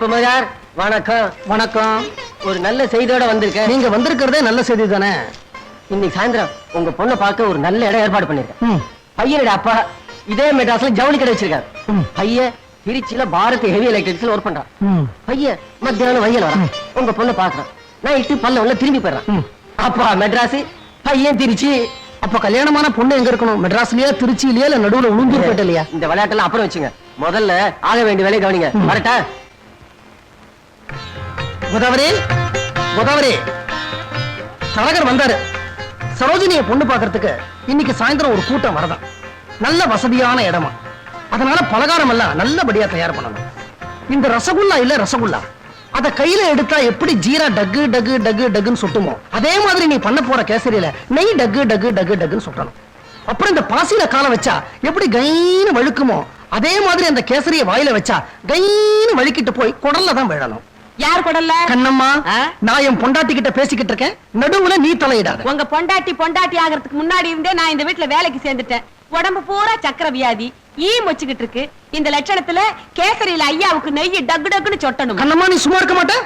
குமார் வணக்கம். வணக்கம். ஒரு நல்ல செய்தியோட வந்திருக்கேன். நீங்க வந்திருக்கிறதே நல்ல செய்தி தானே. இன்னைக்கு சாயந்தரம் உங்க பொண்ணை பார்க்க ஒரு நல்ல இடம் ஏற்பாடு பண்ணிருக்கேன். ம். பையனோட அப்பா இதே மெட்ராஸ்ல ஜவுளி கடை வச்சிருக்காரு. ம். பையன் திருச்சியில பாரத் ஹெவி எலக்ட்ரிக்ஸ்ல ஒர்க் பண்றான். ம். பையன் மத்தியானம் வயல் வரான். உங்க பொண்ணை பாக்குறான். நைட்டு பல்ல உள்ள திரும்பி போயிடறான். ம். அப்பா மெட்ராஸ், பையன் திருச்சி. அப்ப கல்யாணமான பொண்ணு எங்க இருக்கணும்? மெட்ராஸ்லயா, திருச்சியிலயா, இல்ல நடுவுல உளுந்தூர் பேட்டலையா? இந்த விளையாட்டெல்லாம் அப்புறம் வச்சுங்க. முதல்ல ஆக வேண்டிய வேலையை கவனிங்க. வரட்டா? கோதாவரி, கோதாவரி, தரகர் வந்தாரு. சரோஜினிய பொண்ணு பாக்குறதுக்கு இன்னைக்கு சாயந்தரம் ஒரு கூட்டம் வரதான். நல்ல வசதியான இடமா, அதனால பலகாரம் எல்லாம் நல்லபடியா தயார் பண்ணணும். இந்த ரசகுல்லா இல்ல ரசகுல்லா, அத கையில எடுத்தா எப்படி ஜீரா டக்கு டக்கு டக்கு டக்குன்னு சுட்டுமோ, அதே மாதிரி நீ பண்ண போற கேசரியில நெய் டக்கு டக்கு டக்கு டக்குன்னு சுட்டணும். அப்புறம் இந்த பாசியில கால வச்சா எப்படி கைன்னு வழுக்குமோ, அதே மாதிரி அந்த கேசரிய வாயில வச்சா கைன்னு வழுக்கிட்டு போய் குடல்ல தான் விழணும். யார் கொடல்ல? கண்ணம்மா, ஆ? நான் என் பொண்டாட்டி கிட்ட பேசிக்கிட்டு இருக்கேன், நடுவுல நீ தலையிடாத. உங்க பொண்டாட்டி ஆகிறதுக்கு முன்னாடி இருந்தே நான் இந்த வீட்டுல வேலைக்கு சேர்ந்துட்டேன். உடம்பு பூரா சக்கர வியாதி, மொச்சுக்கிட்டு இருக்கு. இந்த லட்சணத்துல கேசரியில ஐயாவுக்கு நெய் டக்கு டக்குன்னு சொட்டணும். கண்ணம்மா, நீ சும்மா இருக்க மாட்ட?